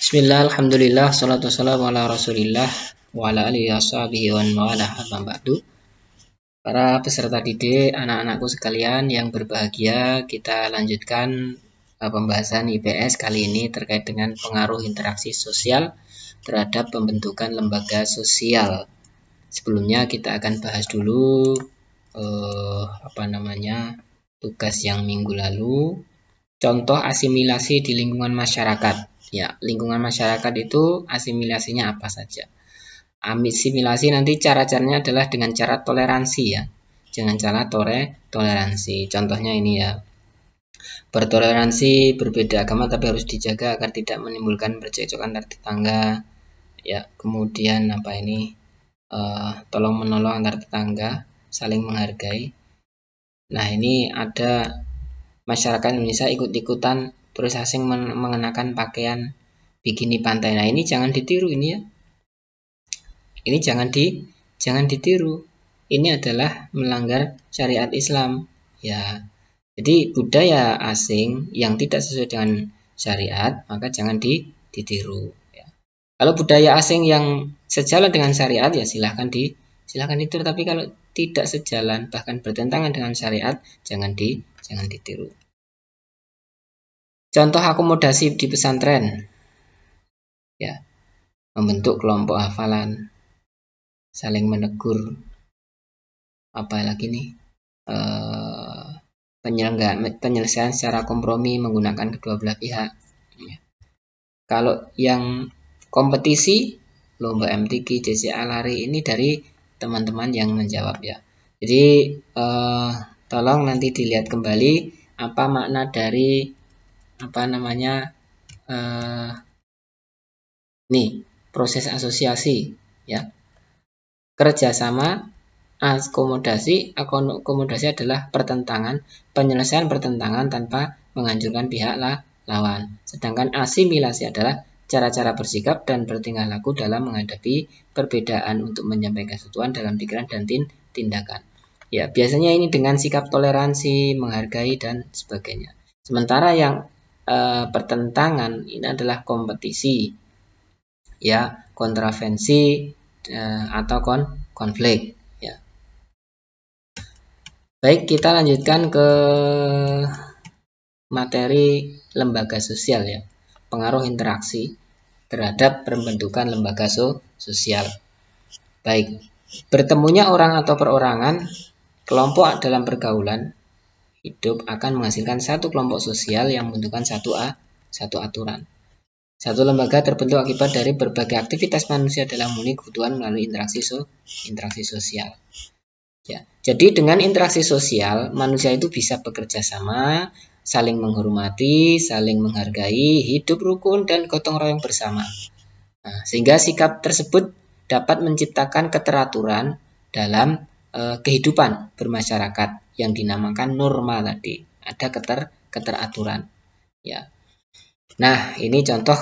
Bismillah, alhamdulillah, salatu wassalamu ala rasulillah wa ala alihi washabihi wa wala amma ba'du. Para peserta didik, anak-anakku sekalian yang berbahagia, kita lanjutkan pembahasan IPS kali ini terkait dengan pengaruh interaksi sosial terhadap pembentukan lembaga sosial. Sebelumnya kita akan bahas dulu tugas yang minggu lalu, contoh asimilasi di lingkungan masyarakat. Ya, lingkungan masyarakat itu asimilasinya apa saja? Asimilasi nanti cara-caranya adalah dengan cara toleransi ya. Dengan cara toleransi. Contohnya ini ya. Bertoleransi berbeda agama tapi harus dijaga agar tidak menimbulkan percekcokan antar tetangga. Ya, kemudian tolong menolong antar tetangga, saling menghargai. Nah, ini ada masyarakat Indonesia ikut-ikutan turis asing mengenakan pakaian bikini pantai. Nah, ini jangan ditiru ini ya. Ini jangan ditiru. Ini adalah melanggar syariat Islam. Ya. Jadi budaya asing yang tidak sesuai dengan syariat, maka jangan ditiru ya. Kalau budaya asing yang sejalan dengan syariat ya silahkan ditiru, tapi kalau tidak sejalan bahkan bertentangan dengan syariat jangan ditiru. Contoh akomodasi di pesantren, ya, membentuk kelompok hafalan, saling menegur, apalagi nih, penyelesaian secara kompromi menggunakan kedua belah pihak. Ya. Kalau yang kompetisi, lomba MTQ, JCA lari ini dari teman-teman yang menjawab ya. Jadi tolong nanti dilihat kembali apa makna dari proses asosiasi ya. Kerjasama, akomodasi adalah pertentangan, penyelesaian pertentangan tanpa menghancurkan pihak lawan. Sedangkan asimilasi adalah cara-cara bersikap dan bertingkah laku dalam menghadapi perbedaan untuk menyampaikan kesatuan dalam pikiran dan tindakan. Ya, biasanya ini dengan sikap toleransi, menghargai dan sebagainya. Sementara yang pertentangan ini adalah kompetisi, ya, kontravensi atau konflik. Ya. Baik, kita lanjutkan ke materi lembaga sosial ya, pengaruh interaksi terhadap pembentukan lembaga sosial. Baik, bertemunya orang atau perorangan, kelompok dalam pergaulan hidup akan menghasilkan satu kelompok sosial yang membentukkan satu aturan. Satu lembaga terbentuk akibat dari berbagai aktivitas manusia dalam memenuhi kebutuhan melalui interaksi sosial. Ya, jadi dengan interaksi sosial, manusia itu bisa bekerja sama, saling menghormati, saling menghargai, hidup rukun dan gotong royong bersama. Nah, sehingga sikap tersebut dapat menciptakan keteraturan dalam kehidupan bermasyarakat yang dinamakan norma tadi. Ada keteraturan. Ya. Nah, ini contoh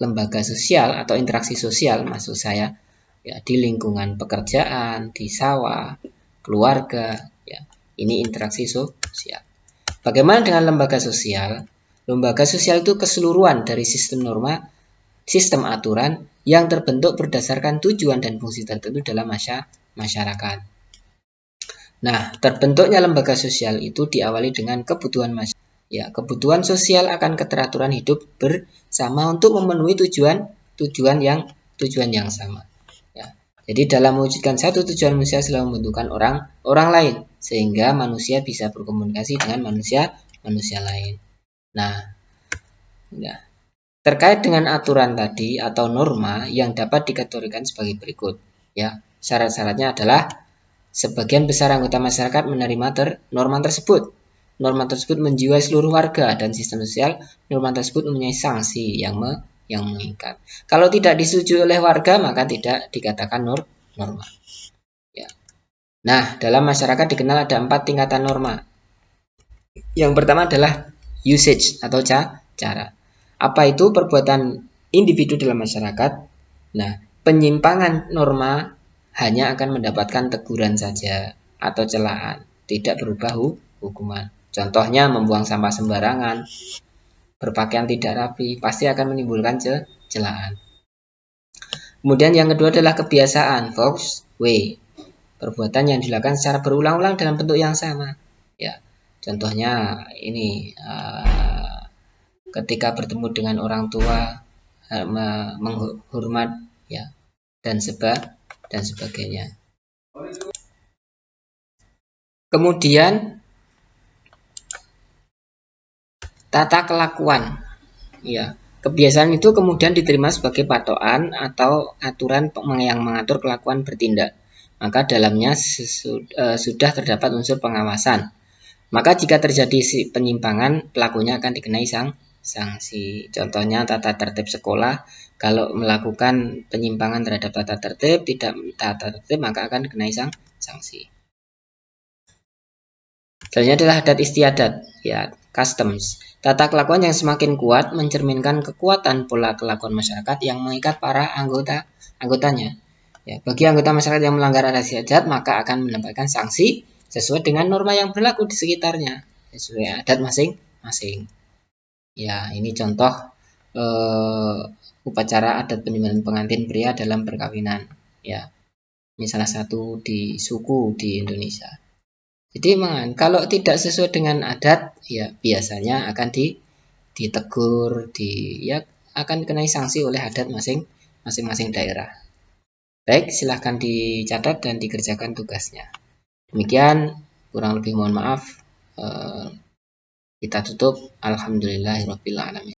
lembaga sosial atau interaksi sosial maksud saya ya, di lingkungan pekerjaan, di sawah, keluarga, ya. Ini interaksi sosial. Bagaimana dengan lembaga sosial? Lembaga sosial itu keseluruhan dari sistem norma, sistem aturan yang terbentuk berdasarkan tujuan dan fungsi tertentu dalam masyarakat. Nah, terbentuknya lembaga sosial itu diawali dengan kebutuhan masyarakat. Ya, kebutuhan sosial akan keteraturan hidup bersama untuk memenuhi tujuan yang sama. Ya, jadi dalam mewujudkan satu tujuan manusia selalu membutuhkan orang lain sehingga manusia bisa berkomunikasi dengan manusia lain. Nah, ya. Terkait dengan aturan tadi atau norma yang dapat dikategorikan sebagai berikut. Ya, syarat-syaratnya adalah sebagian besar anggota masyarakat menerima norma tersebut. Norma tersebut menjiwai seluruh warga dan sistem sosial. Norma tersebut mempunyai sanksi yang mengikat. Kalau tidak disetujui oleh warga maka tidak dikatakan norma. Ya. Nah, dalam masyarakat dikenal ada 4 tingkatan norma. Yang pertama adalah usage atau cara. Apa itu perbuatan individu dalam masyarakat? Nah, penyimpangan norma hanya akan mendapatkan teguran saja atau celaan, tidak berubah hukuman. Contohnya membuang sampah sembarangan, berpakaian tidak rapi, pasti akan menimbulkan celaan. Kemudian yang kedua adalah kebiasaan, faux way, perbuatan yang dilakukan secara berulang-ulang dalam bentuk yang sama. Ya, contohnya ini ketika bertemu dengan orang tua menghormat, ya, dan sebagainya. Kemudian tata kelakuan, ya. Kebiasaan itu kemudian diterima sebagai patokan atau aturan yang mengatur kelakuan bertindak. Maka dalamnya sudah terdapat unsur pengawasan. Maka jika terjadi penyimpangan, pelakunya akan dikenai sanksi. Contohnya tata tertib sekolah, kalau melakukan penyimpangan terhadap tata tertib, tidak tata tertib, maka akan dikenai sanksi. Selanjutnya adalah adat istiadat, ya, customs. Tata kelakuan yang semakin kuat mencerminkan kekuatan pola kelakuan masyarakat yang mengikat para anggotanya. Ya, bagi anggota masyarakat yang melanggar adat istiadat, maka akan mendapatkan sanksi sesuai dengan norma yang berlaku di sekitarnya, sesuai adat masing-masing. Ya, ini contoh upacara adat penyembahan pengantin pria dalam perkawinan. Ya, ini salah satu di suku di Indonesia. Jadi kalau tidak sesuai dengan adat, ya biasanya akan ditegur, ya akan dikenai sanksi oleh adat masing-masing daerah. Baik, silahkan dicatat dan dikerjakan tugasnya. Demikian, kurang lebih mohon maaf. Kita tutup. Alhamdulillahirabbil alamin.